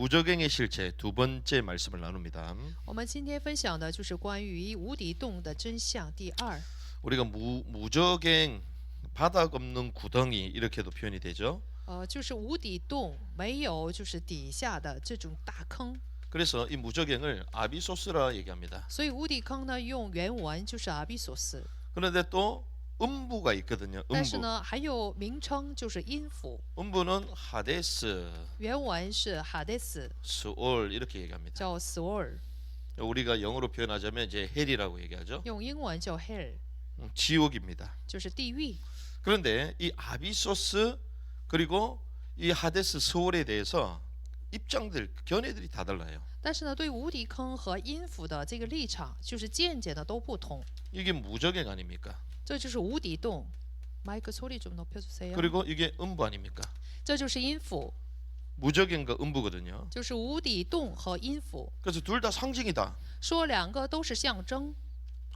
무적행의 실체 두 번째 말씀을 나눕니다. 我们今天分享的就是关于无底洞的真相第二。 우리가 무적행 바닥 없는 구덩이 이렇게도 표현이 되죠. 就是无底洞，没有就是底下的这种大坑。 그래서 이 무적행을 아비소스라 얘기합니다. 所以无底坑呢，用原文就是阿比索斯， 그런데 또 음부가 있거든요. 但是 음부. 呢，还有名称就是阴府， 음부는 하데스, 原文是哈德斯， 스올 이렇게 얘기합니다. 叫 Seol， 우리가 영어로 표현하자면 이제 헬이라고 얘기하죠. 用英文叫 Hell， 지옥입니다. 就是地狱。 그런데 이 아비소스 그리고 이 하데스 스올에 대해서 입장들 견해들이 다 달라요. 但是呢，对无底坑和阴府的这个立场，就是见解呢都不同。 이게 무적행 아닙니까? 这就是无底洞。마이크 소리 좀 높여주세요. 그리고 이게 음부 아닙니까? 这就是阴府， 무적행과 음부거든요. 就是无底洞和阴府， 그래서 둘 다 상징이다. 说两个都是象征，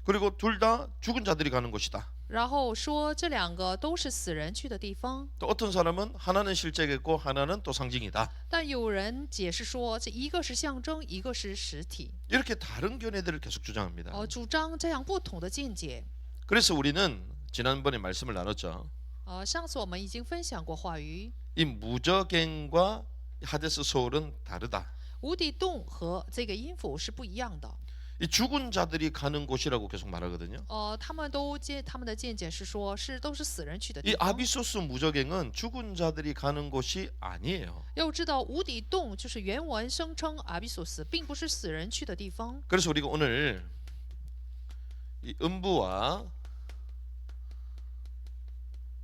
그리고 둘 다 죽은 자들이 가는 곳이다. 然后说这两个都是死人去的地方。 또 어떤 사람은 하나는 실제겠고 하나는 또 상징이다. 但有人解释说，这一个是象征，一个是实体， 이렇게 다른 견해들을 계속 주장합니다. 主张这样不同的见解。 그래서 우리는 지난번에 말씀을 나눴죠. 上次我们已经分享过话语， 이 무적행과 하데스 소울은 다르다. 无底洞和这个阴府是不一样的。 이 죽은 자들이 가는 곳이라고 계속 말하거든요. 他们的见解是说，都是死人去的 이 地方。 아비소스 무적행은 죽은 자들이 가는 곳이 아니에요. 要知道，无底洞就是原文声称阿比索斯，并不是死人去的地方。 그래서 우리가 오늘 이 음부와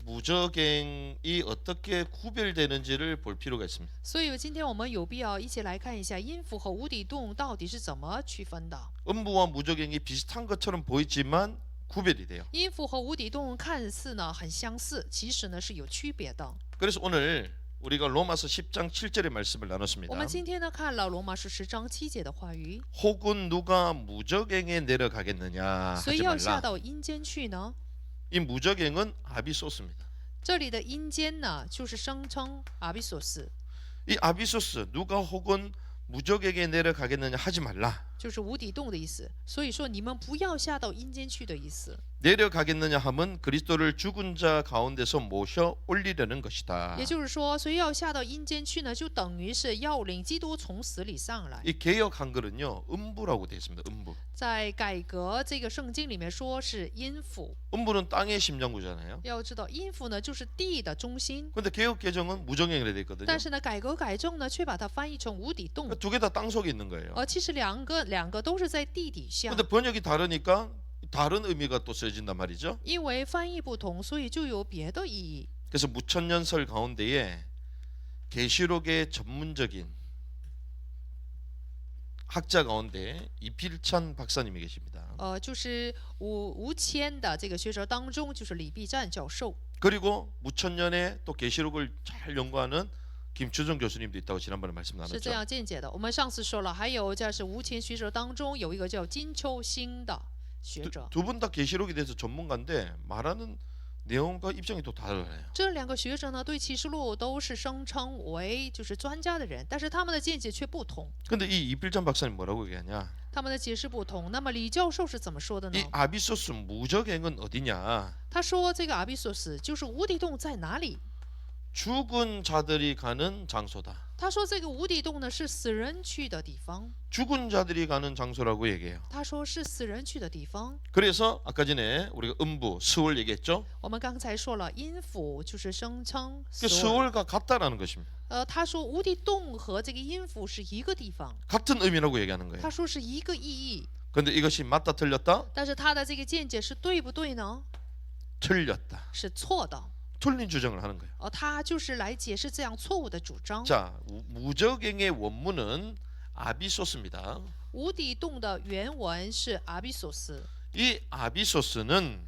무적행이 어떻게 구별되는지를 볼 필요가 있습니다. 所以今天我们有必要一起来看一下阴府和无底洞到底是怎么区分的。 음부와 무적행이 비슷한 것처럼 보이지만 구별이 돼요. 阴府和无底洞看似呢很相似，其实呢是有区别的。 그래서 오늘 우리가 로마서 10장 7절의 말씀을 我 나눴습니다. 们今天呢看了罗马书10章7节的话语， 혹은 누가 무적행에 내려가겠느냐 谁 하지 要下 말라. 到阴间去呢？ 이 무적행은 아비소스입니다. 这里的阴间呢，就是声称阿比索斯， 이 아비소스 누가 혹은 무적에게 내려가겠느냐 하지 말라. 就是无底洞的意思。所以说你们不要下到阴间去的意思。 내려가겠느냐 하면 그리스도를 죽은 자 가운데서 모셔 올리려는 것이다. 也就是说，谁要下到阴间去呢，就等于是要领基督从死里上来。 이 개역 한글은요 음부라고 되어 있습니다. 음부. 在改革这个圣经里面说是阴府， 음부는 땅의 심장구잖아요. 要知道阴府呢就是地的中心， 근데 개역 개정은 무정행이라 되어 있거든요. 但是呢改革改正呢却把它翻译成无底洞， 두 개 다 땅 속에 있는 거예요. 其实两个都是在地底下。 근데 번역이 다르니까 다른 의미가 또 쓰여진단 말이죠. 因为翻译不同，所以就有别的意义。 그래서 무천년설 가운데에 계시록의 전문적인 학자 가운데 이필찬 박사님이 계십니다. 就是吴谦的这个学者当中，就是李必占教授。 그리고 무천년에 또 계시록을 잘 연구하는 김추정 교수님도 있다고 지난번에 말씀 是这 나눴죠. 样见解的。我们上次说了，还有这是吴谦学者当中有一个叫金秋兴的学者。 두 분 다 계시록에 대해서 전문가인데 말하는 내용과 입장이 또 달라요. 这两个学者呢，对启示录都是声称为就是专家的人，但是他们的见解却不同， 근데 이 이필찬 박사님 뭐라고 얘기하냐? 他们的解释不同。那么李教授是怎么说的呢 이 ？ 아비소스 무적행은 어디냐? 他说这个阿比索斯就是无底洞在哪里？ 죽은 자들이 가는 장소다. 他说这个无底洞呢是死人去的地方。 죽은 자들이 가는 장소라고 얘기해요. 他说是死人去的地方。 그래서 아까 전에 우리가 음부, 스월 얘기했죠. 我们刚才说了，阴府就是声称 그 스월과 같다라는 것입니다. 他说无底洞和这个阴府是一个地方， 같은 의미라고 얘기하는 거예요. 他说是一个意义。 그런데 이것이 맞다 틀렸다? 但是他的这个见解是对不对呢？ 틀렸다. 是错的。 틀린 주장을 하는 거예요. 他就是来解释这样错误的主张。 자, 무적행의 원문은 아비소스입니다. 无底洞的原文是阿比索斯， 이 아비소스는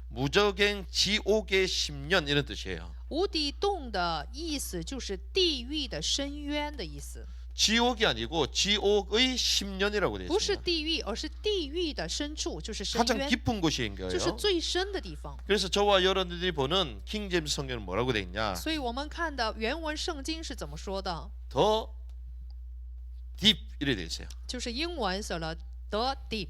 무적행 지옥의 10년 이런 뜻이에요. 无底洞的意思就是地狱的深渊的意思， 지옥이 아니고 지옥의 10년이라고 되어 不是 있습니다. 地狱，而是地狱的深处，就是深 가장 渊， 깊은 곳인 就是 거예요. 最深的地方。 그래서 저와 여러분들이 보는 킹제임스 성경은 뭐라고 되어 있냐? 所以我们看的原文圣经是怎么说的？ 더 deep 이래 돼 있어요. 就是英文写了 the deep。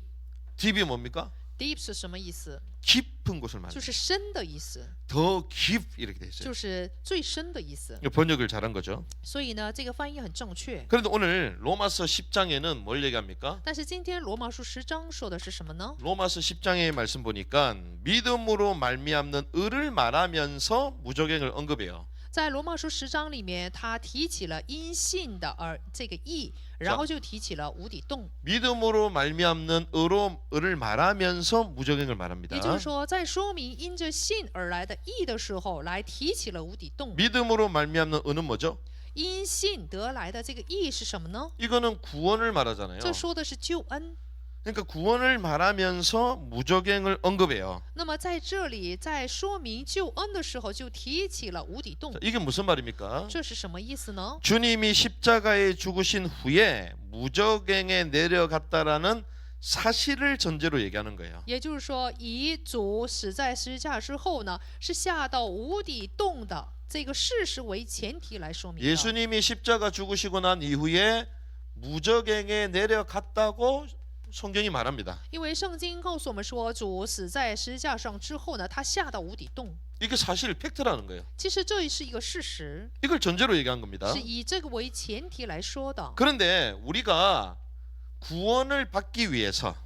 deep이 뭡니까? deep 是什么意思？ 깊은 곳을 就 말해요. 是深的意思， 더 깊 이렇게 돼 있어요. 就是最深的意思。 이거 번역을 잘한 거죠. 所以呢，这个翻译很正确。 그런데 오늘 로마서 10장에는 뭘 얘기합니까? 但是今天罗马书10章说的是什么呢？ 로마서 10장의 말씀 보니까 믿음으로 말미암는 의를 말하면서 무적행을 언급해요. 在罗马书10章里面，他提起了因信的这个义，然后就提起了无底洞。 믿음으로 말미암는 의를 말하면서 무적행을 말합니다. 也就是说，在说明因着信而来的义的时候，来提起了无底洞。 믿음으로 말미암는 의는 뭐죠? 因信得来的这个义是什么呢？ 이거는 구원을 말하잖아요. 这说的是救恩。 그러니까 구원을 말하면서 무적행을 언급해요. 那么在这里，在说明救恩的时候，就提起了无底洞 자, 。 이게 무슨 말입니까? 这是什么意思呢？ 주님이 십자가에 죽으신 후에 무적행에 내려갔다라는 사실을 전제로 얘기하는 거예요. 也就是说，以主死在十字架之后呢，是下到无底洞的这个事实为前提来说明的。 예수님이 십자가 죽으시고 난 이후에 무적행에 내려갔다고 성경이 말합니다. 因为圣经告诉我们说，主死在十字架上之后呢，他下到无底洞。 이게 사실 팩트라는 거예요. 其实这是一个事实， 이걸 전제로 얘기한 겁니다. 是以这个为前提来说的。 그런데 우리가 구원을 받기 위해서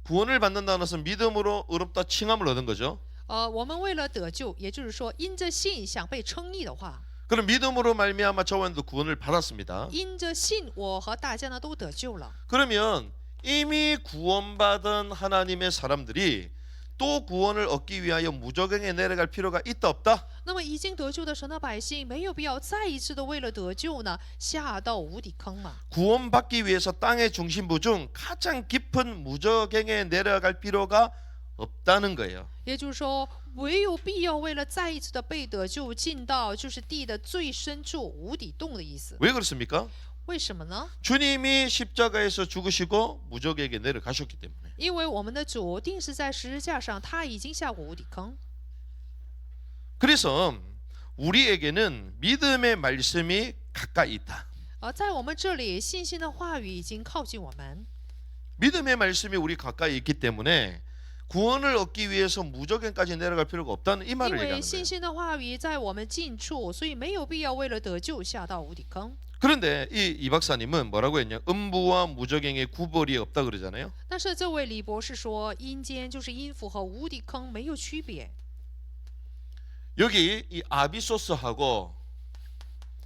구원을 받는다는 것은 믿음으로 의롭다 칭함을 얻은 거죠. 我们为了得救，也就是说，因着信想被称义的话， 그럼 믿음으로 말미암아 저와도 구원을 받았습니다. 因着信，我和大家呢都得救了。 그러면 이미 구원받은 하나님의 사람들이 또 구원을 얻기 위하여 무적행에 내려갈 필요가 있다 없다? 那么已经得救的神的百姓，没有必要再一次的为了得救呢，下到无底坑嘛。 구원받기 위해서 땅의 중심부 중 가장 깊은 무적행에 내려갈 필요가 없다는 거예요. 也就是说，唯有必要为了再一次的被得救，进到就是地的最深处无底洞的意思。 왜 그렇습니까? 为什么呢？ 주님이 십자가에서 죽으시고 무적에게 내려가셨기 때문에. 因为我们的主定是在十字架上，他已经下过无底坑。 그래서 우리에게는 믿음의 말씀이 가까이 있다. 在我们这里，信心的话语已经靠近我们。 믿음의 말씀이 우리 가까이 있기 때문에 구원을 얻기 위해서 무적행까지 내려갈 필요가 없다는 이 因 말을 为 얘기하는 信 거예요. 心的话语在我们近处，所以没有必要为了得救下到无底坑。 그런데 이 박사님은 뭐라고 했냐? 음부와 무적행의 구별이 없다 그러잖아요. 但是这位李博士说，阴间就是阴府和无底坑没有区别。 여기 이 아비소스하고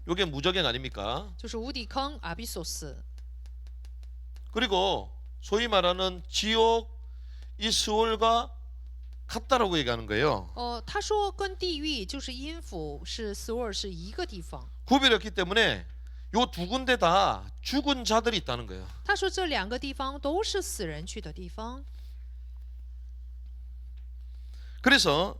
요게 무적행 아닙니까? 就是无底坑阿比索斯， 그리고 소위 말하는 지옥 이 스월과 같다라고 얘기하는 거예요. 他说跟地狱就是阴府是斯沃尔是一个地方。 구별했기 때문에 요 두 군데 다 죽은 자들이 있다는 거예요. 他说这两个地方都是死人去的地方。 그래서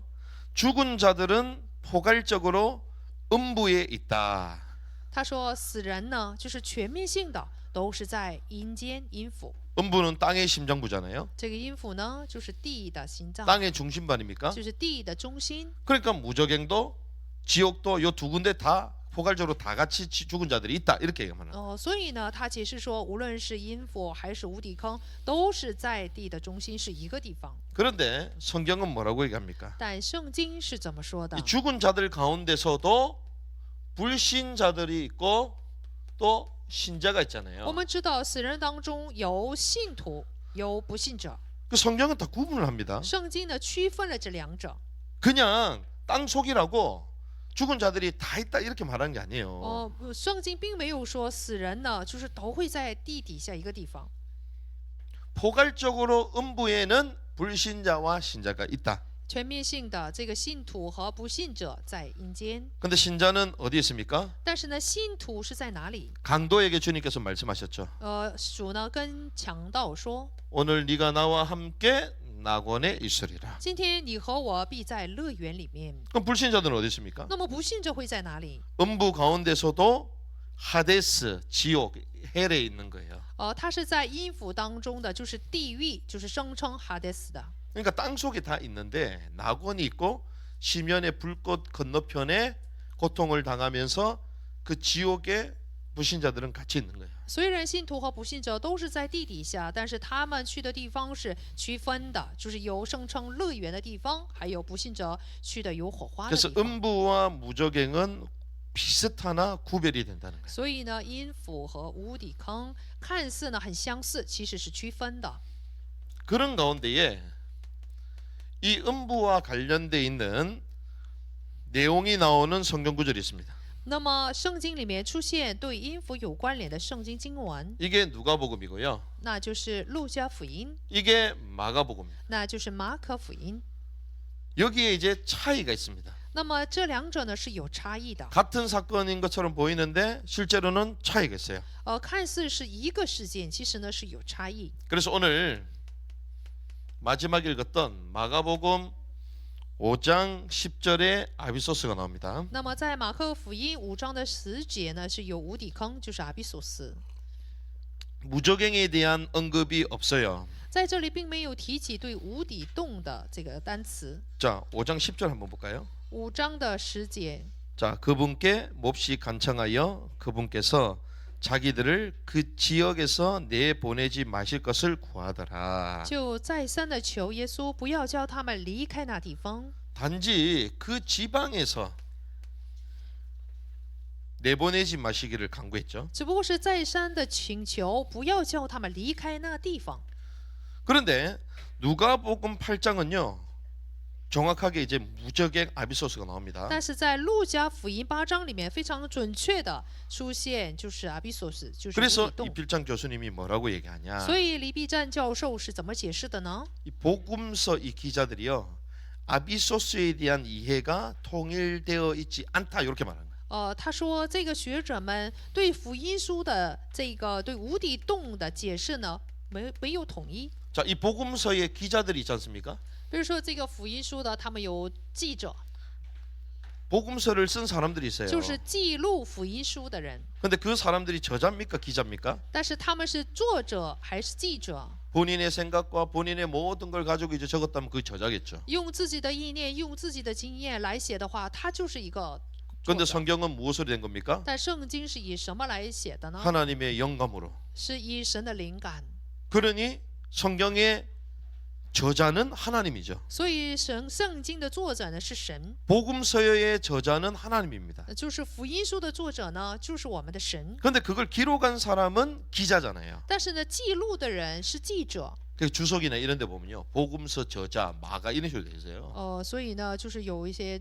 죽은 자들은 포괄적으로 음부에 있다. 他说死人呢，就是全面性的，都是在阴间阴府。 음부는 땅의 심장부잖아요. 这个阴府呢，就是地的心脏， 땅의 중심반입니까? 就是地的中心。 그러니까 무적행도 지옥도 요 두 군데 다 포괄적으로 다 같이 죽은 자들이 있다 이렇게 얘기합니다. 所以呢，他解释说，无论是阴府还是无底坑，都是在地的中心，是一个地方。 그런데 성경은 뭐라고 얘기합니까? 但圣经是怎么说的 이 ？ 죽은 자들 가운데서도 불신자들이 있고 또 신자가 我 있잖아요. 们知道死人当中有信徒，有不信者。 그 성경은 다 구분을 합니다. 圣经呢区分了这两者。 그냥 땅 속이라고 죽은 자들이 다 있다 이렇게 말하는 게 아니에요. 圣经并没有说死人呢就是都会在地底下一个地方。 포괄적으로 음부에는 불신자와 신자가 있다. 全面性的这个信徒和不信者在阴间， 근데 신자는 어디 있습니까? 但是呢，信徒是在哪里？ 강도에게 주님께서 말씀하셨죠. 主呢跟强盗说， 오늘 네가 나와 함께 낙원에 있으리라. 今天你和我必在乐园里面。 그럼 불신자들은 어디 있습니까? 那么不信者会在哪里？ 음부 가운데서도 하데스, 지옥, 헬에 있는 거예요. 他是在阴府当中的，就是地狱，就是声称哈데스的。 그러니까 땅 속에 다 있는데 낙원이 있고 시면의 불꽃 건너편에 고통을 당하면서 그 지옥에 불신자들은 같이 있는 거예요. 虽然信徒和不信者都是在地底下，但是他们去的地方是区分的，就是有声称乐园的地方，还有不信者去的有火花的 그래서 地方。 음부와 무저갱은 비슷하나 구별이 된다는 거예요. 所以呢，阴府和无底坑看似呢很相似，其实是区分的。 그런 가운데에 이 음부와 관련돼 있는 내용이 나오는 성경 구절이 있습니다. 那么圣经里面出现对阴府有关联的圣经经文， 이게 누가복음이고요. 那就是路加福音， 이게 마가복음입니다. 那就是马可福音。 여기에 이제 차이가 있습니다. 那么这两者呢是有差异的， 같은 사건인 것처럼 보이는데 실제로는 차이가 있어요. 看似是一个事件，其实呢是有差异。 그래서 오늘 마지막 읽었던 마가복음 5장 10절에 아비소스가 나옵니다. 那么在马可福音5章的10节呢，是有无底坑，就是阿比索斯。 무저갱에 대한 언급이 없어요. 在这里并没有提起对无底洞的这个单词。 자, 5장 10절 한번 볼까요? 5章的10节， 자, 그분께 몹시 간청하여 그분께서 자기들을 그 지역에서 내보내지 마실 것을 구하더라. 就再三的求耶稣不要叫他们离开那地方， 단지 그 지방에서 내보내지 마시기를 간구했죠. 只不过是再三的请求不要叫他们离开那地方。 그런데 누가복음 8장은요. 정확하게 이제 무저갱 아비소스가 나옵니다. 但是在路加福音8章里面非常准确的出现，就是阿比索斯，就是无 그래서 底洞。 이필장 교수님이 뭐라고 얘기하냐? 所以李必占教授是怎么解释的呢？ 이 복음서 이 기자들이요. 아비소스에 대한 이해가 통일되어 있지 않다 이렇게 말하는 거예요. 他说这个学者们对福音书的这个对无底洞的解释呢，没有统一。 자, 이 복음서의 기자들이 있지 않습니까? 比如说这个福音书的，他们有记者， 복음서를 쓴 사람들이 있어요. 就是记录福音书的人， 근데 그 사람들이 저자입니까? 기자입니까? 但是他们是作者还是记者？ 본인의 생각과 본인의 모든 걸 가지고 이제 적었다면 그 저자겠죠. 用自己的意念，用自己的经验来写的话，他就是一个作 그런데 者。 성경은 무엇으로 된 겁니까? 但圣经是以什么来写的呢？ 하나님의 영감으로. 是以神的灵感。 그러니 성경의 저자는 하나님이죠. 所以圣经的作者呢是神， 복음서의 저자는 하나님입니다. 就是福音书的作者呢就是我们的神。 그런데 그걸 기록한 사람은 기자잖아요. 但是呢，记录的人是记者。 그 주석이나 이런 데 보면요. 복음서 저자, 마가 이런 식으로 돼 있어요. 所以呢，就是有一些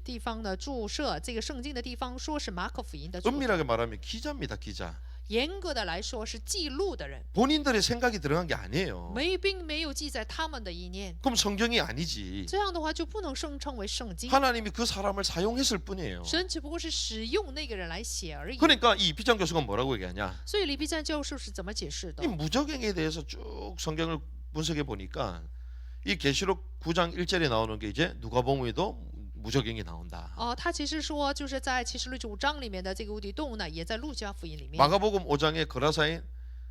地方的注释，这个圣经的地方说是马可福音的作者。 엄밀하게 말하면 기자입니다. 기자. 严格的来说是记录的人， 본인들의 생각이 들어간 게 아니에요. 并没有记载他们的意念。 그럼 성경이 아니지. 这样的话就不能称为圣经。 하나님이 그 사람을 사용했을 뿐이에요. 神只不过是使用那个人来写而已。 그러니까 이 이피장 교수가 뭐라고 얘기하냐? 所以李必占教授是怎么解释的 이 ？ 무저갱에 대해서 쭉 성경을 분석해 보니까 이 계시록 9장 1절에 나오는 게 이제 누가복음에도 무저갱이 나온다. 他其实说就是在启示录9章里面的这个无底洞呢，也在路加福音里面。 마가복음 5장에 거라사인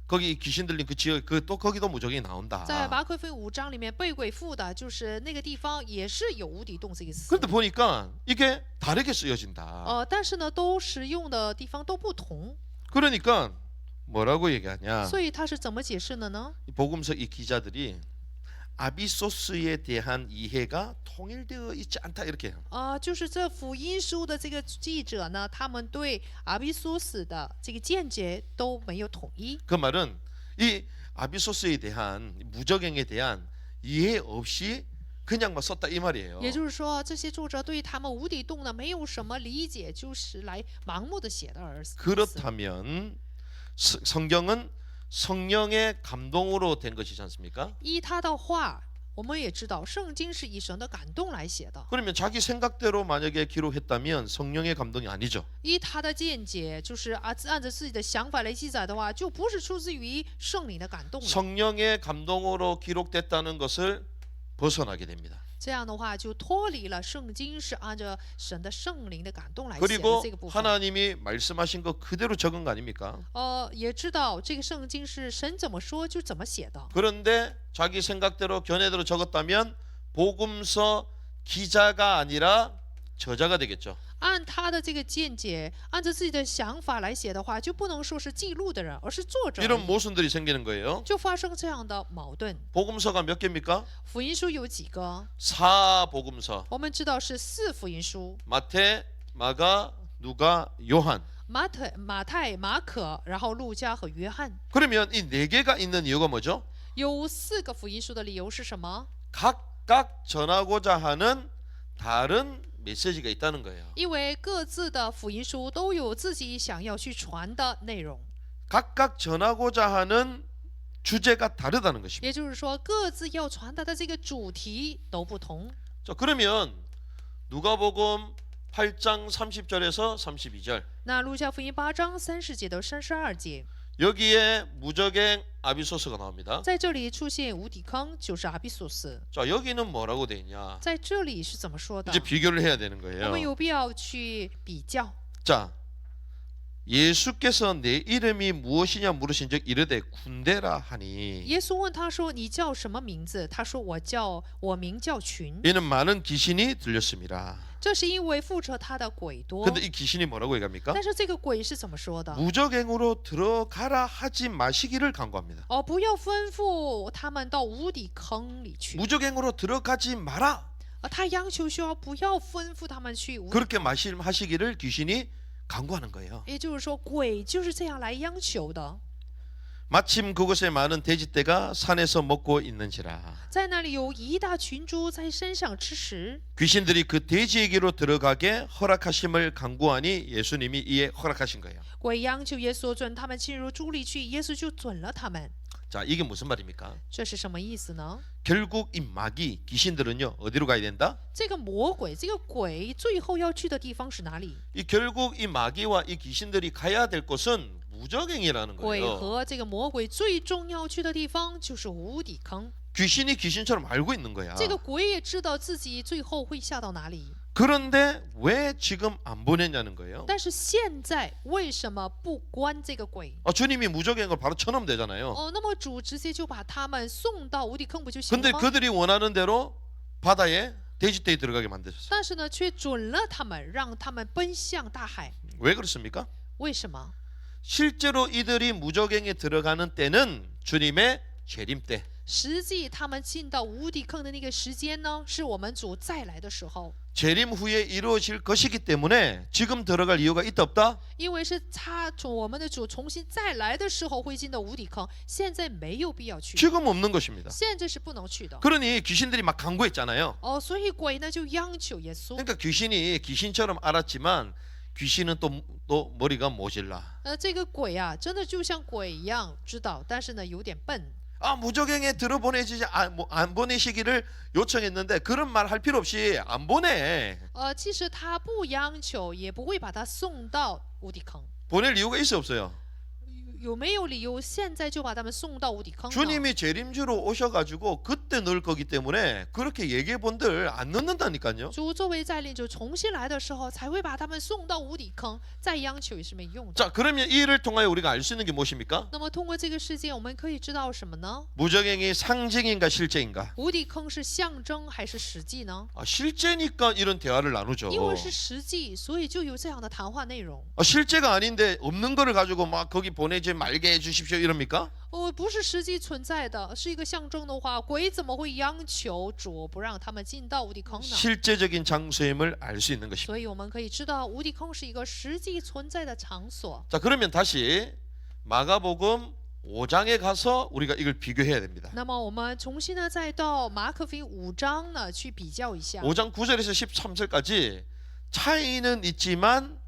거기 귀신 들린 그 지역 그 또 거기도 무저갱이 在 나온다. 马可福音5章里面被鬼附的，就是那个地方也是有无底洞这个词。 그런데 보니까 이게 다르게 쓰여진다. 但是呢，都使用的地方都不同， 그러니까 뭐라고 얘기하냐? 所以他是怎么解释的呢？ 이 복음서 이 기자들이 아비소스에 대한 이해가 통일되어 있지 않다 이렇게 해요. 就是这福音书的这个记者呢，他们对阿比索斯的这个见解都没有统一。 그 말은 이 아비소스에 대한 무저갱에 대한 이해 없이 그냥 막 썼다 이 말이에요. 也就是说，这些作者对他们无底洞呢没有什么理解，就是来盲目的写的而已。 그렇다면 성경은 성령의 감동으로 된 것이지 않습니까? 依他的话，我们也知道圣经是以神的感动来写的。 그러면 자기 생각대로 만약에 기록했다면 성령의 감동이 아니죠. 依他的见解，就是按着自己的想法来记载的话，就不是出自于圣灵的感动了。 성령의 감동으로 기록됐다는 것을 벗어나게 됩니다. 这样的话就脱离了圣经是按照神的圣灵的感动来写的 그리고 这个部分。 하나님이 말씀하신 거 그대로 적은 거 아닙니까? 也知道这个圣经是神怎么说就怎么写的。 그런데 자기 생각대로 견해대로 적었다면 복음서 기자가 아니라 저자가 되겠죠. 按他的这个见解，按照自己的想法来写的话，就不能说是记录的人，而是作者而 이런 已。 모순들이 생기는 거예요. 就发生这样的矛盾。 복음서가 몇 개입니까? 福音书有几个？ 4복음서. 我们知道是4福音书： 마태, 마가, 누가, 요한. 马太、马可，然后路加和约翰。 그러면 이 네 개가 있는 이유가 뭐죠? 有4个福音书的理由是什么？ 각각 전하고자 하는 다른 메시지가 있다는 거예요. 因为各自的福音书都有自己想要去传的内容， 각각 전하고자 하는 주제가 다르다는 것입니다. 也就是说，各自要传达的这个主题都不同。 자, 그러면 누가복음 8장 30절에서 32절 那路加福音8章30节到32节， 여기에 무적행 아비소스가 나옵니다. 在这里出现无底坑，就是阿比索斯。 자, 여기는 뭐라고 돼 있냐? 在这里是怎么说的？ 이제 비교를 해야 되는 我 거예요. 们有必要去比较。 자, 예수께서 내 이름이 무엇이냐 물으신즉 이르되 군대라 하니 耶稣问他说：“你叫什么名字？”他说：“我名叫群。 이는 많은 귀신이 들렸습니다. ”这是因为附着他的鬼多。 근데 이 귀신이 뭐라고 얘기합니까? 但是这个鬼是怎么说的？ 무적행으로 들어가라 하지 마시기를 간구합니다. 哦，不要吩咐他们到无底坑里去。 무적행으로 들어가지 마라. 他央求说不要吩咐他们去无底， 그렇게 말씀하시기를 귀신이 간구하는 거예요. 也就是说，鬼就是这样来央求的。 마침 그곳에 많은 돼지떼가 산에서 먹고 있는지라 在那里有一大群猪在山上吃食， 귀신들이 그 돼지에게로 들어가게 허락하심을 간구하니 예수님이 이에 허락하신 거예요. 鬼央求耶稣准他们进入猪里去，耶稣就准了他们。 자, 이게 무슨 말입니까? 这是什么意思呢？ 결국 이 마귀 귀신들은요 어디로 가야 된다? 这个魔鬼，这个鬼最后要去的地方是哪里？ 이 결국 이 마귀와 이 귀신들이 가야 될 곳은 무적행이라는 鬼 거예요. 和这个魔鬼最终要去的地方就是无底坑。 귀신이 귀신처럼 알고 있는 거야. 这个鬼也知道自己最后会下到哪里， 그런데 왜 지금 안 보냈냐는 거예요. 但是现在为什么不关这个鬼？ 주님이 무적행을 바로 쳐넣으면 되잖아요. 哦，那么主直接就把他们送到无底坑不就行 근데 了吗？ 그들이 원하는 대로 바다에 돼지떼에 들어가게 만드셨어요. 但是呢，却准了他们，让他们奔向大海。 왜 그렇습니까? 为什么？ 실제로 이들이 무적행에 들어가는 때는 주님의 재림 때. 实际他们进到无底坑的那个时间呢，是我们主再来的时候， 재림 후에 이루어질 것이기 때문에 지금 들어갈 이유가 있다 없다? 因为是我们的主重新再来的时候会进到无底坑，现在没有必要去， 지금 없는 것입니다. 现在是不能去的。 그러니 귀신들이 막 간구했잖아요. 哦，所以鬼呢就央求耶稣。 그러니까 귀신이 귀신처럼 알았지만 귀신은 또 머리가 모질라. 这个鬼啊，真的就像鬼一样知道，但是呢有点笨。 무적행에 안 보내시기를 요청했는데 그런 말 할 필요 없이 안 보내. 其实他不央求，也不会把他送到无底坑。 보낼 이유가 있어 없어요? 有没有理由现在就把他们送到无底坑呢？ 주님이 재림주로 오셔가지고 그때 넣을 거기 때문에 그렇게 얘기해 본들 안 넣는다니까요. 主作为再临者重新来的时候，才会把他们送到无底坑，再央求也是没用的。 자, 그러면 이 일을 통하여 우리가 알 수 있는 게 무엇입니까? 那么通过这个事件，我们可以知道什么呢？ 무적행이 상징인가 실제인가? 无底坑是象征还是实际呢？ 실제니까 이런 대화를 나누죠. 因为是实际，所以就有这样的谈话内容。 실제가 아닌데 없는 거를 가지고 막 거기 보내지 말게 해주십시오 이럽니까? 不是实际存在的，是一个象征的话，鬼怎么会央求主不让他们进到无底坑呢？ 실제적인 장소임을 알 수 있는 것입니다. 所以我们可以知道，无底坑是一个实际存在的场所。 자, 그러면 다시 마가복음 5장에 가서 우리가 이걸 비교해야 됩니다. 那么我们重新呢，再到马可福音5章呢去比较一下。 5장 9절에서 13절까지 차이는 있지만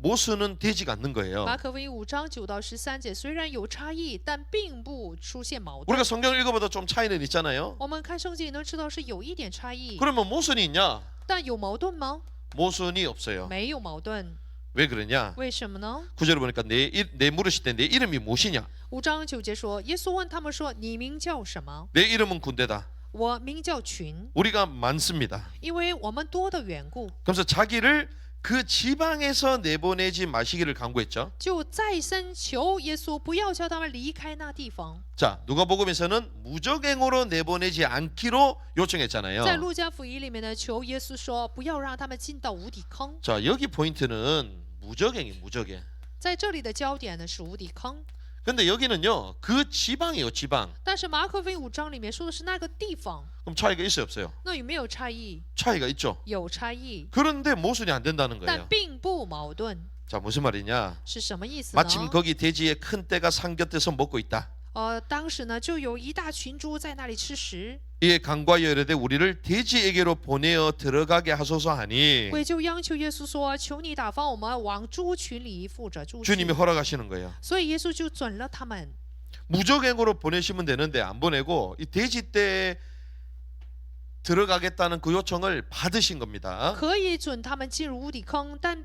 모순은 되지 않는 거예요. 马可福音5章9到13节虽然有差异，但并不出现矛盾。 우리가 성경을 읽어봐도 좀 차이는 있잖아요. 我们看圣经也能知道是有一点差异， 그러면 모순이 있냐? 但有矛盾吗？ 모순이 없어요. 没有矛盾， 왜 그러냐? 为什么呢？ 9절에 보니까 내 물으실 때 내 이름이 무엇이냐? 5章9节说，耶稣问他们说：“你名叫什么？ 내 이름은 군대다. 我名叫群， 우리가 많습니다. 因为我们多的缘故。” 그래서 자기를 그 지방에서 내보내지 마시기를 간구했죠. 就再三求耶稣不要叫他们离开那地方。 자, 누가복음에서는 무적행으로 내보내지 않기로 요청했잖아요. 在路加福音里面呢，求耶稣说不要让他们进到无底坑。 자, 여기 포인트는 무적행이 무적행. 在这里的焦点呢是无底坑， 근데 여기는요, 그 지방이에요, 지방. 但是马可福音5章里面说的是那个地方， 그럼 차이가 있어요, 없어요? 那有没有差异？ 차이가 있죠. 有差异， 그런데 모순이 안 된다는 但 거예요. 并不矛盾。 자, 무슨 말이냐? 是什么意思呢？ 마침 거기 돼지의 큰 떼가 상곁에서 먹고 있다. 当时呢就有一大群猪在那里吃食， 이에 강과하여 이르되 우리를 돼지에게로 보내어 들어가게 하소서 하니 鬼就央求耶稣说：“求你打发我们往猪群里附着猪 주님이 群。 허락하시는 거예요. 所以耶稣就准了他们。 무적행으로 보내시면 되는데 안 보내고 이 돼지떼에 들어가겠다는 그 요청을 받으신 겁니다. 可以准他们进入无底坑，但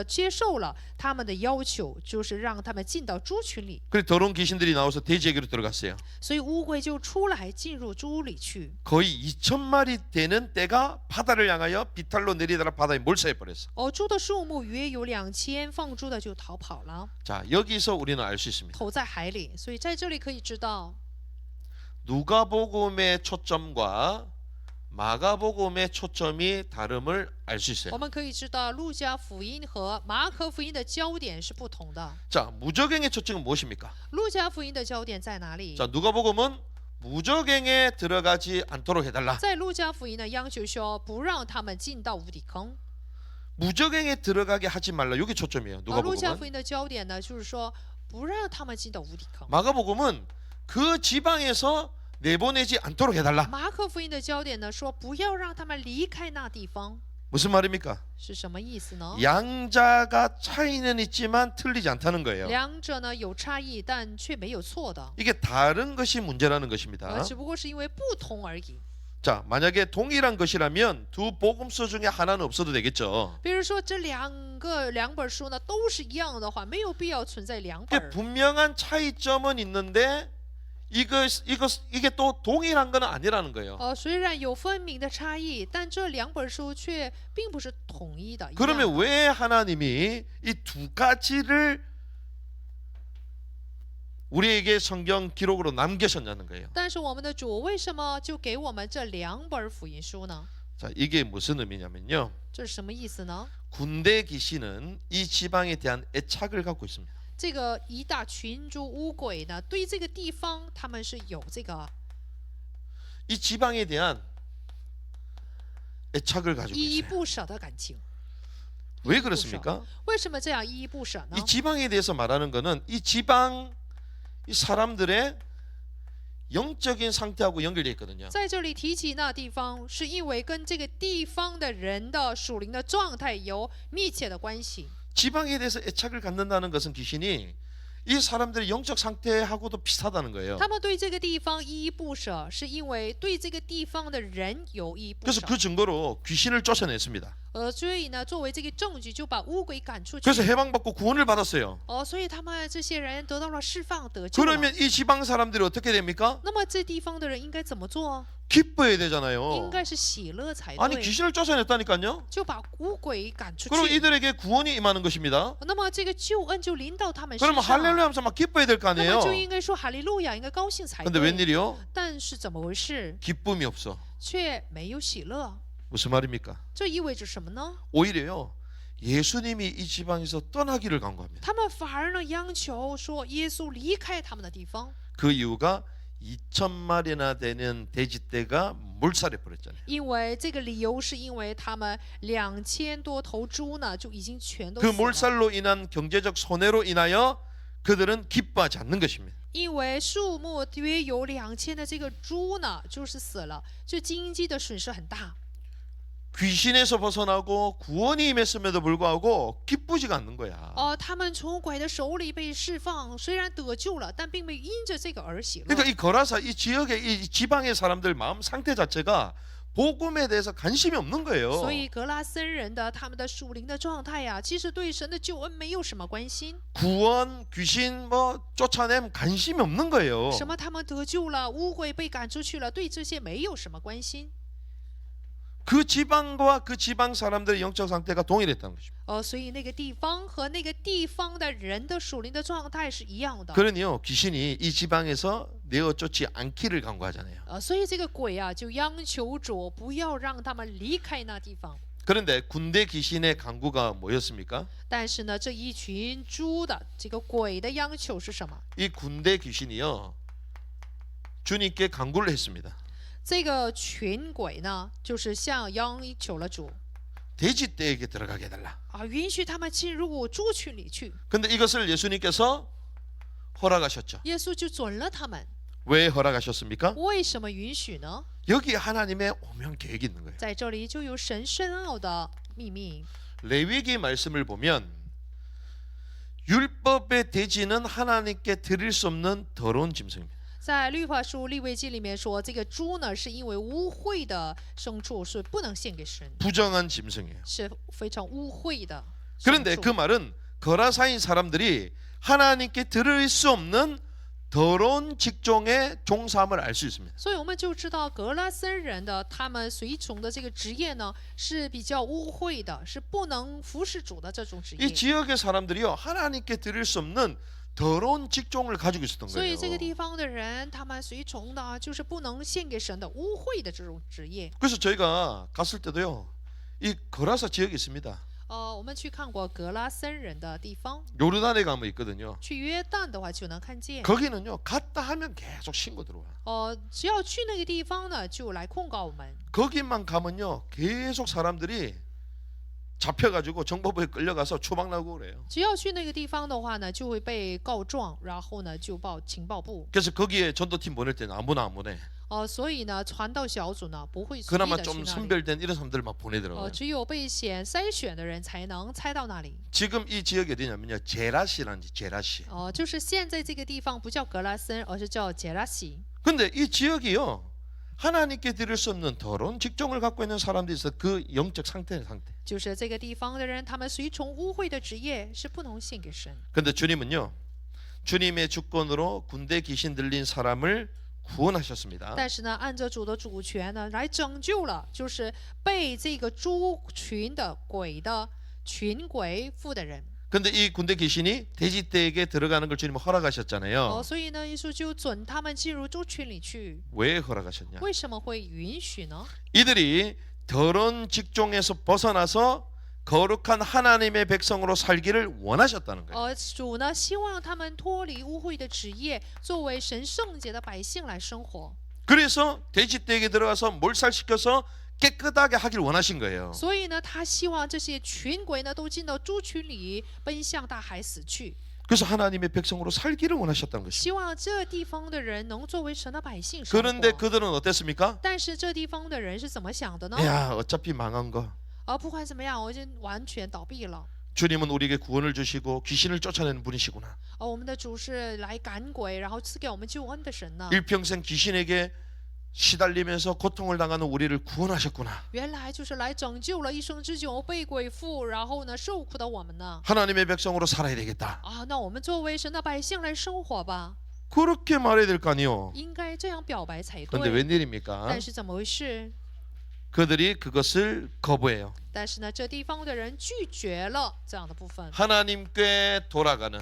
接受了他们的要求，就是让他们进到猪群里。 그래서 더러운 귀신들이 나와서 돼지에게로 들어갔어요. 所以乌龟就出来进入猪里去。 거의 2,000마리 되는 떼가 바다를 향하여 비탈로 내리다가 바다에 몰사해 버렸어. 猪的数目约有2000，放猪的就逃跑了， 자, 여기서 우리는 알 수 있습니다. 投在海里。所以在这里可以知道， 누가복음의 초점과 마가복음의 초점이 다름을 알 수 我 있어요. 们可以知道路加福音和马可福音的焦点是不同的。 자, 무적행의 초점은 무엇입니까? 路加福音的焦点在哪里？ 자, 누가복음은 무적행에 들어가지 않도록 해달라. 在路加福音呢，央求说不让他们进到无底坑。 무적행에 들어가게 하지 말라. 여기 초점이에요. 路加福 누가복음은. 音的焦点呢，就是说不让他们进到无底坑。 마가복음은 그 지방에서 내보내지 않도록 해달라. 马可福音的焦点呢，说不要让他们离开那地方， 무슨 말입니까? 是什么意思呢？ 양자가 차이는 있지만 틀리지 않다는 거예요. 两者呢有差异，但却没有错的， 이게 다른 것이 문제라는 것입니다. 只不过是因为不同而已。 자, 만약에 동일한 것이라면 두 복음서 중에 하나는 없어도 되겠죠. 比如说这两本书呢都是一样的话，没有必要存在两 이게 本。 분명한 차이점은 있는데 이게 또 동일한 건 아니라는 거예요. 虽然有分明的差异，但这两本书却并不是统一的。一样的 그러면 왜 하나님이 이 두 가지를 우리에게 성경 기록으로 남기셨냐는 거예요. 但是我们的主为什么就给我们这两本福音书呢？ 자, 이게 무슨 의미냐면요. 这是什么意思呢？ 군대 귀신은 이 지방에 대한 애착을 갖고 있습니다. 这个一大群猪乌鬼呢，对这个地方他们是有这个 이 지방에 대한 애착을 가지고 依依 있어요. 不舍的感情。 왜 그렇습니까? 为什么这样依依不舍呢 이 ？ 지방에 대해서 말하는 거는 이 지방 이 사람들의 영적인 상태하고 연결되어 있거든요. 在这里提起那地方，是因为跟这个地方的人的属灵的状态有密切的关系。 지방에 대해서 애착을 갖는다는 것은 귀신이 이 사람들의 영적 상태하고도 비슷하다는 거예요. 他们对这个地方依依不舍，是因为对这个地方的人有依依不 그래서 舍。 그 증거로 귀신을 쫓아냈습니다. 所以呢，作为这个证据，就把乌鬼赶出去。 그래서 해방받고 구원을 받았어요. 所以他们这些人得到了释放，得救了。 그러면 이 지방 사람들이 어떻게 됩니까? 那么这地方的人应该怎么做？ 기뻐야 应 되잖아요. 该是喜乐才 아니 对。 귀신을 쫓아냈다니까요. 就把乌鬼赶出 그럼 去。 이들에게 구원이 임하는 것입니다. 那么这个救恩就临到他们身 그러면 上。 할렐루야 하면서 막 기뻐야 될 거 那么 아니에요. 就应该说哈利路亚，应该高兴才 근데 对。 웬일이요? 但是怎么回事？ 기쁨이 없어. 却没有喜乐， 무슨 말입니까? 这意味着什么呢？ 오히려요. 예수님이 이 지방에서 떠나기를 간구합니다. 他们反而呢央求说耶稣离开他们的地方， 그 이유가 2,000마리나 되는 돼지떼가 몰살해 버렸잖아요. 因为这个理由是因为他们2000多头猪呢就已经全都 그 死了， 몰살로 인한 경제적 손해로 인하여 그들은 기뻐하지 않는 것입니다. 因为数目约有2000的这个猪呢就是死了，就经济的损失很大。 귀신에서 벗어나고 구원이 임했음에도 불구하고 기쁘지가 않는 거야. 他们从鬼的手里被释放，虽然得救了，但并没有因着这个而喜乐。 그러니까 이 거라사 이 지역의 이 지방의 사람들 마음 상태 자체가 복음에 대해서 관심이 없는 거예요. 所以格拉森人的他们的属灵的状态呀，其实对神的救恩没有什么关心。 구원, 귀신 뭐 쫓아냄 관심이 없는 거예요. 什么他们得救了，污鬼被赶出去了，对这些没有什么关心。그 지방과 그 지방 사람들의 영적 상태가 동일했다는 것입니다. 所以那个地方和那个地方的人的属灵的状态是一样的。 그러니요 귀신이 이 지방에서 내어 쫓지 않기를 간구하잖아요. 所以这个鬼啊就央求主不要让他们离开那地方。 그런데 군대 귀신의 간구가 뭐였습니까? 但是呢，这一群猪的这个鬼的央求是什么？ 이 군대 귀신이요 주님께 간구를 했습니다. 这个群鬼呢，就是向央求了主 돼지 떼에게 들어가게 해달라. 啊，允许他们进入猪群里去。 근데 이것을 예수님께서 허락하셨죠. 耶稣就准了他们。 왜 허락하셨습니까? 为什么允许呢？ 여기 하나님의 오명 계획이 있는 거예요. 在这里就有神深奥的秘密。 레위기 말씀을 보면 율법의 돼지는 하나님께 드릴 수 없는 더러운 짐승입니다. 在律法书利未记里面说，这个猪呢是因为污秽的牲畜，是不能献给神， 부정한 짐승이에요. 是非常污秽的牲 그런데 그 畜。 말은 거라사인 사람들이 하나님께 드릴 수 없는 더러운 직종의 종사함을 알 수 있습니다. 所以我们就知道格拉森人的他们随从的这个职业呢是比较污秽的，是不能服侍主的这种职 이 业。 지역의 사람들이요 하나님께 드릴 수 없는 더러운 직종을 가지고 있었던 所以 거예요. 这个地方的人，他们随从的就是不能献给神的污秽的这种职业。 그래서 저희가 갔을 때도요 이 거라사 지역이 있습니다. 我们去看过格拉森人的地方， 요르단에 가면 있거든요. 去约旦的话就能看见。 거기는요 갔다 하면 계속 신고 들어와요. 只要去那个地方呢，就来控告我们。 거기만 가면요 계속 사람들이 잡혀가지고 정보부에 끌려가서 추방 나고 그래요. 只要去那个地方的话呢，就会被告状，然后呢就报情报部。 그래서 거기에 전도팀 보낼 때는 아무나 안 보내. 所以呢，传道小组呢不会随意 그나마 的去 좀 那里。 선별된 이런 사람들 막 보내더라고요. 只有被筛选的人才能猜到那里。 지금 이 지역이 어디냐면요 제라시라는 제라시. 就是现在这个地方不叫格拉森，而是叫杰拉西。 근데 이 지역이요 하나님께 드릴 수 없는 더러운 직종을 갖고 있는 사람들이 있어 그 영적 상태. 就是这个地方的人，他们随从污秽的职业是不能献给神。 근데 주님은요 주님의 주권으로 군대 귀신 들린 사람을 구원하셨습니다. 但是呢，按照主的主权呢，来拯救了就是被这个猪群的鬼的群鬼附的人。 근데 이 군대 귀신이 돼지떼에게 들어가는 걸 주님은 허락하셨잖아요. 所以呢，耶稣就准他们进入猪群里去。 왜 허락하셨냐? 为什么会允许呢？ 이들이 더러운 직종에서 벗어나서 거룩한 하나님의 백성으로 살기를 원하셨다는 거예요. 主呢希望他们脱离污秽的职业，作为神圣洁的百姓来生活。 그래서 돼지떼에게 들어가서 몰살시켜서 깨끗하게 하길 원하신 거예요. 所以呢，他希望这些群鬼呢都进到猪群里，奔向大海死去。 그래서 하나님의 백성으로 살기를 원하셨다는 것이죠. 希望这地方的人能作为神的百姓生 그런데 活。 그들은 어땠습니까? 但是这地方的人是怎么想的呢？ 야, 어차피 망한 거. 不管怎么样，我已经完全倒闭了。 주님은 우리에게 구원을 주시고 귀신을 쫓아내는 분이시구나. 我们的主是来赶鬼，然后赐给我们救恩的神呢。 일평생 귀신에게 시달리면서 고통을 당하는 우리를 구원하셨구나. 原来就是来拯救了一生之久被鬼附，然后呢受苦的我们呢。 하나님의 백성으로 살아야 되겠다. 那我们作为神的百姓来生活吧， 그렇게 말해야 될 거 아니요. 应该这样表白才 근데 对。 웬일입니까? 但是怎么回事？ 그들이 그것을 거부해요. 但是呢，这地方的人拒绝了这样的部分。 하나님께 돌아가는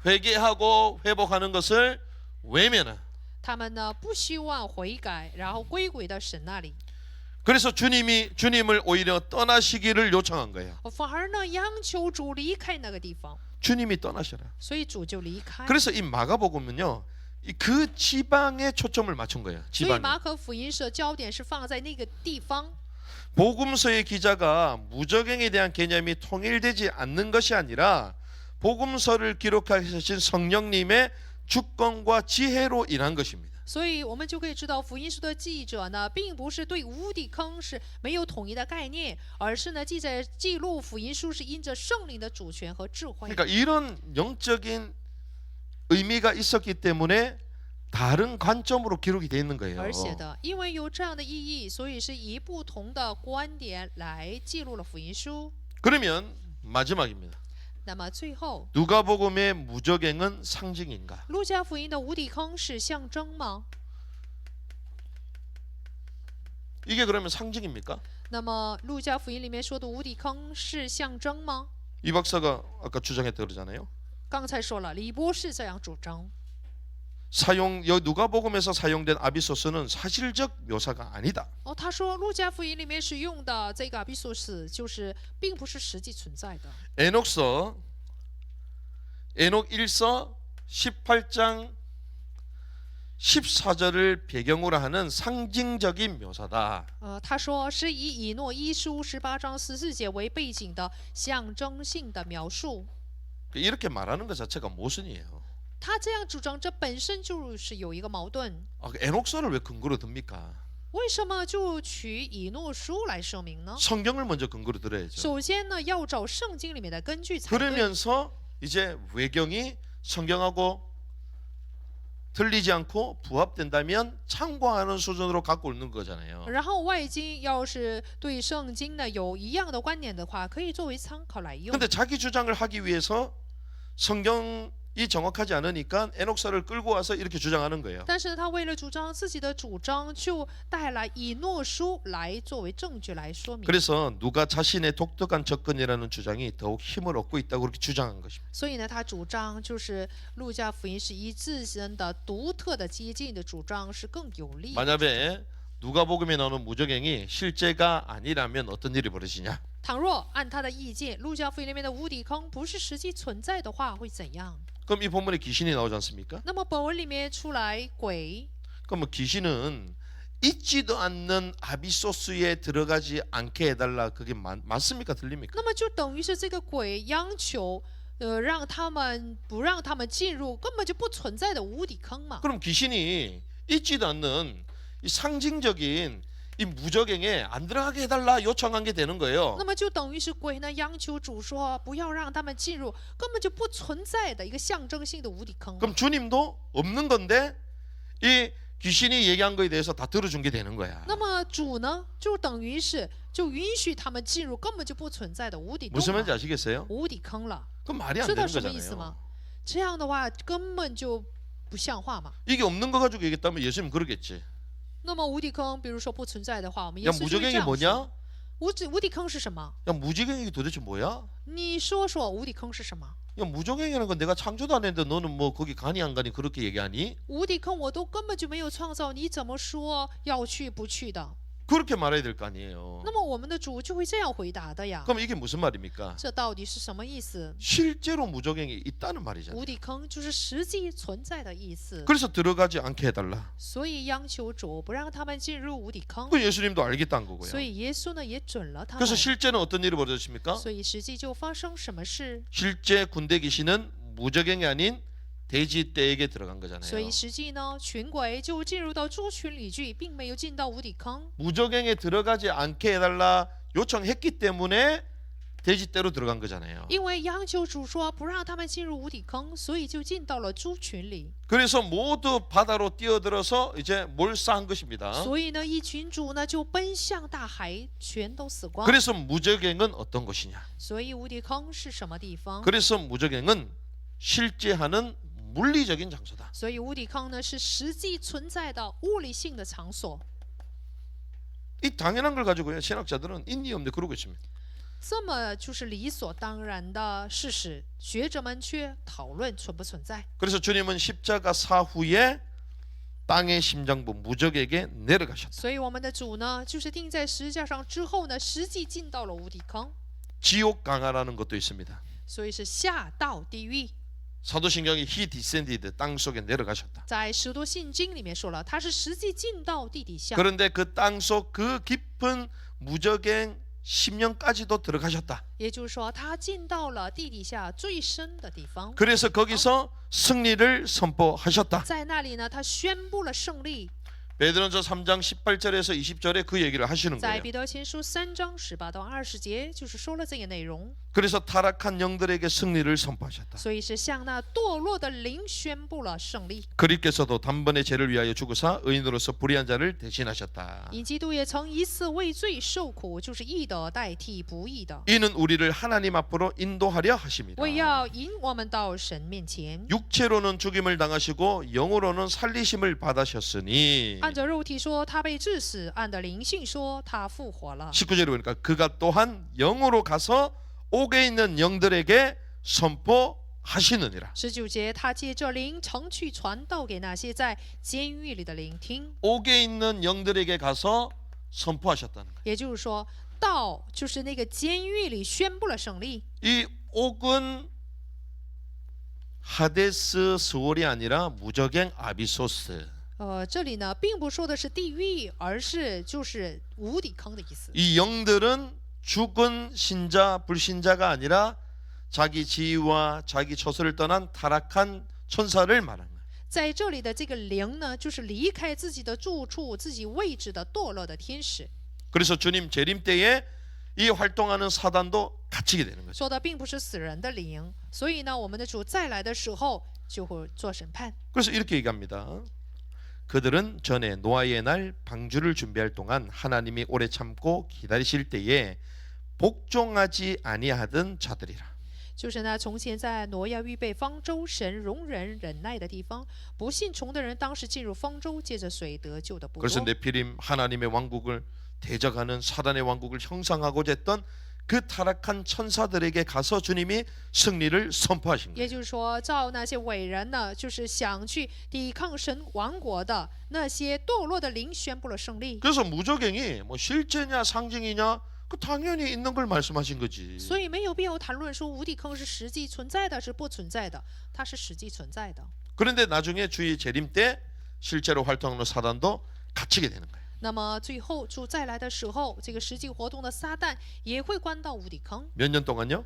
회개하고 회복하는 것을 외면한. 他们呢不希望悔改，然后归回到神那里， 그래서 주님을 오히려 떠나시기를 요청한 거예요. 反而呢央求主离开那个地方， 주님이 떠나셔라. 所以主就离开。 그래서 이 마가복음은요. 그 지방에 초점을 맞춘 거예요. 所以 지방에. 马可福音社焦点是放在那个地方。 복음서의 기자가 무적행에 대한 개념이 통일되지 않는 것이 아니라 복음서를 기록하신 성령님의 주권과 지혜로 인한 것입니다. 所以我们就可以知道，福音书的记者呢，并不是对无底坑是没有统一的概念，而是呢记录福音书是因着圣灵的主权和智慧。 그러니까 이런 영적인 의미가 있었기 때문에 다른 관점으로 기록이 되어 있는 거예요. 而且的，因为有这样的意义，所以是以不同的观点来记录了福音书。 그러면 마지막입니다. 那么最后， 누가복음의 무적행은 상징인가? 路加福音的无底坑是象征吗？ 이게 그러면 상징입니까? 那么路加福音里面说的无底坑是象征吗？ 이 박사가 아까 주장했다 그러잖아요. 刚才说了，李博士这样主张。 여기 누가복음에서 사용된 아비소스는 사실적 묘사가 아니다. 哦，他说路加福音里面使用的这个阿比索斯，就是并不是实际存在的。 에녹 1서 18장 14절을 배경으로 하는 상징적인 묘사다. 他说是以以诺一书18章14节为背景的象征性的描述。 이렇게 말하는 것 자체가 모순이에요. 他这样主张，这本身就是有一个矛盾。 에녹서를 왜 근거로 듭니까? 为什么就取以诺书来说明呢？ 성경을 먼저 근거로 들어야죠. 首先呢，要找圣经里面的根据才对。 그러면서 이제 외경이 성경하고 틀리지 않고 부합된다면 참고하는 수준으로 갖고 오는 거잖아요. 然后外经要是对圣经呢有一样的观点的话，可以作为参考来用。 근데 자기 주장을 하기 위해서 성경이 정확하지 않으니까 에녹서를 끌고 와서 이렇게 주장하는 거예요. 但是他为了主张自己的主张，就带来以诺书来作为证据来说明。 그래서 누가 자신의 독특한 접근이라는 주장이 더욱 힘을 얻고 있다고 그렇게 주장한 것입니다. 所以呢，他主张就是路加福音是以自身的独特的接近的主张是更有利的。 만약에 누가복음에 나오는 무적행이 실제가 아니라면 어떤 일이 벌어지냐? 倘若按他的意见，路加福音里面的无底坑不是实际存在的话，会怎样？ 그럼 이 본문에 귀신이 나오지 않습니까? 那么本文里面出来鬼， 그럼 귀신은 있지도 않는 아비소스에 들어가지 않게 해달라. 그게 맞습니까? 틀립니까? 那么就等于是这个鬼央求，让他们不让他们进入根本就不存在的无底坑嘛。 그럼 귀신이 있지도 않는 이 상징적인 이 무적행에 안 들어가게 해달라 요청한 게 되는 거예요. 那么就等于是鬼呢央求主说不要让他们进入根本就不存在的一个象征性的无底坑嘛。 그럼 주님도 없는 건데 이 귀신이 얘기한 거에 대해서 다 들어준 게 되는 거야. 那么主呢，就等于是就允许他们进入根本就不存在的无底洞 무슨 말인지 了， 아시겠어요? 无底坑了。 그럼 말이 안 知道 되는 什么意思 거잖아요. 吗？这样的话根本就不像话嘛。 이게 없는 거 가지고 얘기했다면 예수님 그러겠지. 那么无底坑，比如说不存在的话，我们耶 야 稣就会这 무적행이 样说。 뭐냐? 无底坑是什么？ 야 무적행이 도대체 뭐야? 你说说无底坑是什么？ 야 무적행이라는 건 내가 창조도 안 했는데 너는 뭐 거기 가니 안 가니 그렇게 얘기하니? 无底坑我都根本就没有创造，你怎么说要去不去的？ 그렇게 말해야 될 거 아니에요. 那么我们的主就会这样回答的呀。 그럼 이게 무슨 말입니까? 这到底是什么意思？ 실제로 무적행이 있다는 말이잖아요. 无底坑就是实际存在的意思， 그래서 들어가지 않게 해달라. 所以央求主不让他们进入无底坑。 그 예수님도 알겠다는 거고요. 所以耶稣呢也准了他们 그래서 ， 실제는 어떤 일이 벌어졌습니까? 所以实际就发生什么事？ 실제 군대 귀신은 무적행이 아닌 돼지 떼에게 들어간 거잖아요. 所以实际呢，群鬼就进入到猪群里去，并没有进到无底坑。 무적행에 들어가지 않게 해달라 요청했기 때문에 돼지 떼로 들어간 거잖아요. 因为央求主说不让他们进入无底坑，所以就进到了猪群里。 그래서 모두 바다로 뛰어들어서 이제 몰사한 것입니다. 所以呢，一群猪呢就奔向大海，全都死光。 그래서 무적행은 어떤 것이냐? 所以无底坑是什么地方？ 그래서 무적행은 실제 하는 물리적인 장소다. 所以无底坑呢是实际存在的物理性的场所。 이 당연한 걸 가지고요. 신학자들은 있니 없니 그러고 있습니다. 这么就是理所当然的事实，学者们却讨论存不存在。 그래서 주님은 십자가 사후에 땅의 심장부 무적에게 내려가셨다. 所以我们的主呢，就是钉在十字架上之后呢，实际进到了无底坑， 지옥 강하라는 것도 있습니다. 所以是下到地狱。 사도신경이 he descended 땅 속에 내려가셨다. 在使徒信经里面说了，他是实际进到地底下， 그런데 그 땅 속 그 깊은 무적행 10년까지도 들어가셨다. 也就是说，他进到了地底下最深的地方。 그래서 거기서 승리를 선포하셨다. 在那里呢，他宣布了胜利。 베드로전서 3장 18절에서 20절에 그 얘기를 하시는 在 거예요. 彼得前书3章18到20节，就是说了这个内容。 그래서 타락한 영들에게 승리를 선포하셨다. 所以是向那堕落的灵宣布了胜利。 그리스도께서도 단번에 죄를 위하여 죽으사 의인으로서 불의한 자를 대신하셨다. 因基督也曾一次为罪受苦，就是义的代替不义的， 이는 우리를 하나님 앞으로 인도하려 하심이다. 为要引我们到神面前。 육체로는 죽임을 당하시고 영으로는 살리심을 받으셨으니 按着肉体说他被致死，按着灵性说他复活了。 19절에 보니까 그가 또한 영으로 가서 옥에 있는 영들에게 선포하시느니라. 19节，他借着灵常去传道给那些在监狱里的聆听。 옥에 있는 영들에게 가서 선포하셨다는 거예요. 也就是说，道就是那个监狱里宣布了胜利。 이 옥은 하데스 스월이 아니라 무적행 아비소스. 这里呢，并不说的是地狱，而是就是无底坑的意思。 이 영들은 죽은 신자 불신자가 아니라 자기 지위와 자기 처소를 떠난 타락한 천사를 말하는 거예요. 在这里的这个灵呢，就是离开自己的住处、自己位置的堕落的天使。 그래서 주님 재림 때에 이 활동하는 사단도 갇히게 되는 거죠. 说的并不是死人的灵，所以呢，我们的主再来的时候就会做审判。 그래서 이렇게 얘기합니다. 그들은 전에 노아의 날 방주를 준비할 동안 하나님이 오래 참고 기다리실 때에 복종하지 아니하던 자들이라. 就是呢，从前在挪亚预备方舟，神容忍忍耐的地方，不信从的人当时进入方舟，借着水得救的不 그래서 多。 네피림 하나님의 왕국을 대적하는 사단의 왕국을 형상하고자 했던 그 타락한 천사들에게 가서 주님이 승리를 선포하신 也 거예요. 就是说，照那些伟人呢，就是想去抵抗神王国的那些堕落的灵，宣布了胜利。 그래서 무적행이 뭐 실제냐 상징이냐 그 당연히 있는 걸 말씀하신 거지. 所以没有必要谈论说无底坑是实际存在的，是不存在的，它是实际存在的。 그런데 나중에 주의 재림 때 실제로 활동하는 사단도 갇히게 되는 거예요. 那么最后主再来的时候，这个实际活动的撒旦也会关到无底坑， 몇 년 동안요?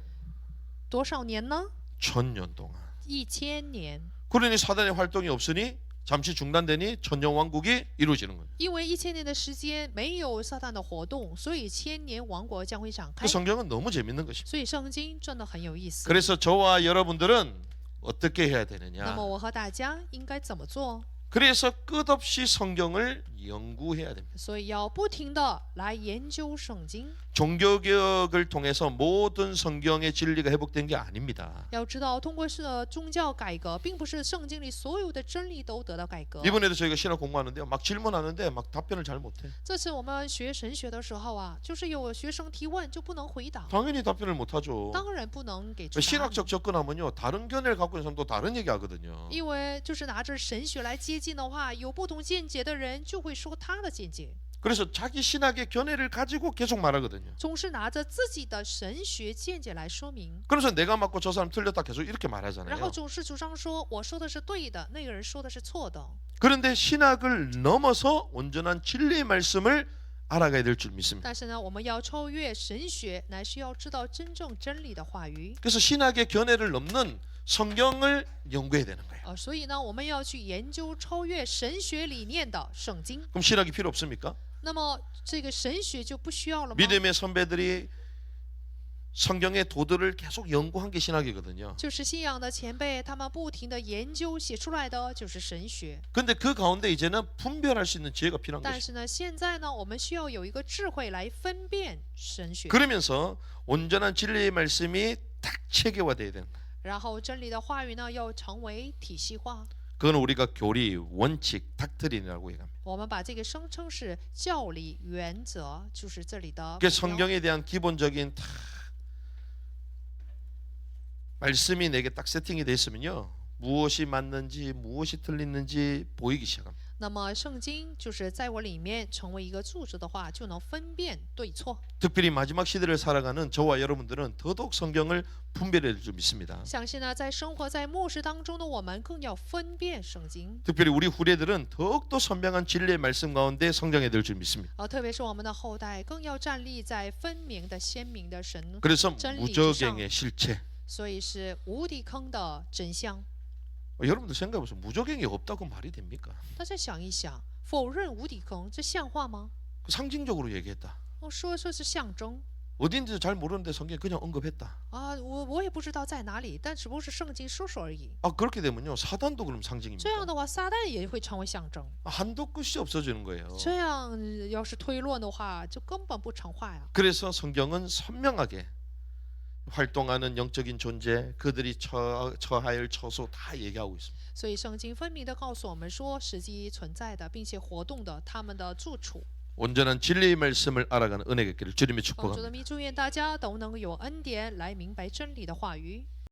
多少年呢？ 1000년 동안. 1000年。 그러니 사단의 활동이 없으니 잠시 중단되니 천년 왕국이 이루어지는 거예요. 因为1000年的时间没有撒旦的活动，所以千年王国将会展开 그 。 성경은 너무 재밌는 것입니다. 所以圣经真的很有意思。 그래서 저와 여러분들은 어떻게 해야 那 되느냐? 么我和大家应该怎么做？ 그래서 끝없이 성경을 연구해야 됩니다. 所以要不停的来研究圣经。 종교개혁을 통해서 모든 성경의 진리가 회복된 게 아닙니다. 要知道，通过宗教改革，并不是圣经里所有的真理都得到改革。 이번에도 저희가 신학 공부하는데요. 막 질문하는데 막 답변을 잘 못해. 这次我们学神学的时候啊，就是有学生提问就不能回答， 당연히 답변을 못하죠. 当然不能给出答案。 신학적 접근하면요. 다른 견해를 갖고 있는 사람도 다른 얘기하거든요. 因为就是拿着神学来接近的话，有不同见解的人就会说他的见解， 그래서 자기 신학의 견해를 가지고 계속 말하거든요. 总是拿着自己的神学见解来说明， 그래서 내가 맞고 저 사람 틀렸다 계속 이렇게 然后 말하잖아요. 总是主张说我说的是对的，那个人说的是错的。 그런데 신학을 넘어서 온전한 진리의 말씀을 알아가야 될 줄 믿습니다. 但是呢，我们要超越神学，乃是要知道真正真理的话语。 그래서 신학의 견해를 넘는 성경을 연구해야 되는 거예요. 所以呢，我们要去研究超越神学理念的圣经。 그럼 신학이 필요 없습니까? 那么这个神学就不需要了吗？ 믿음의 선배들이 성경의 도들을 계속 연구한 게 신학이거든요. 就是信仰的前辈，他们不停的研究写出来的就是神学。 근데 그 가운데 이제는 분별할 수 있는 지혜가 필요한 但 것이죠. 是呢，现在呢，我们需要有一个智慧来分辨神学， 그러면서 온전한 진리의 말씀이 딱 체계화돼야 되는 거예요. 然后真理的话语呢要成为体系化。 그건 우리가 교리, 원칙, 닥트린이라고 얘기합니다. 我们把这个声称是教理原则，就是这里的 그 目标。 성경에 대한 기본적인 말씀이 내게 딱 세팅이 돼 있으면요. 무엇이 맞는지 무엇이 틀리는지 보이기 시작합니다. 那么圣经就是在我里面成为一个柱子的话，就能分辨对错。 특별히 마지막 시대를 살아가는 저와 여러분들은 더더욱 성경을 분별해야 될 줄 믿습니다. 相信呢，在生活在末世当中的我们，更要分辨圣经。 특별히 우리 후대들은 더욱더 선명한 진리의 말씀 가운데 성장해야 될 줄 믿습니다. 特别是我们的后代，更要站立在分明的、鲜明的神 그래서 真理之上。 무적행의 실체. 所以是无底坑的真相。 여러분들 생각해보세요. 무적행이 없다고 말이 됩니까? 大家想一想，否认无底坑，这像话吗？ 상징적으로 얘기했다. 说是象征 어딘지 잘 모르는데 성경에 그냥 언급했다. 啊，我也不知道在哪里，但只不过是圣经说说而已。 아 그렇게 되면요. 사단도 그럼 상징입니다. 这样的话，撒旦也会成为象征。 한도 끝이 없어지는 거예요. 这样要是推论的话，就根本不成话呀。 그래서 성경은 선명하게 활동하는 영적인 존재, 그들이 처할 처소 다 얘기하고 있습니다. 所以圣经分明的告诉我们说，实际存在的并且活动的他们的住处。 온전한 진리의 말씀을 알아가는 은혜가 있기를 주님의 主的 축복합니다. 名，祝愿大家都能有恩典来明白真理的话语。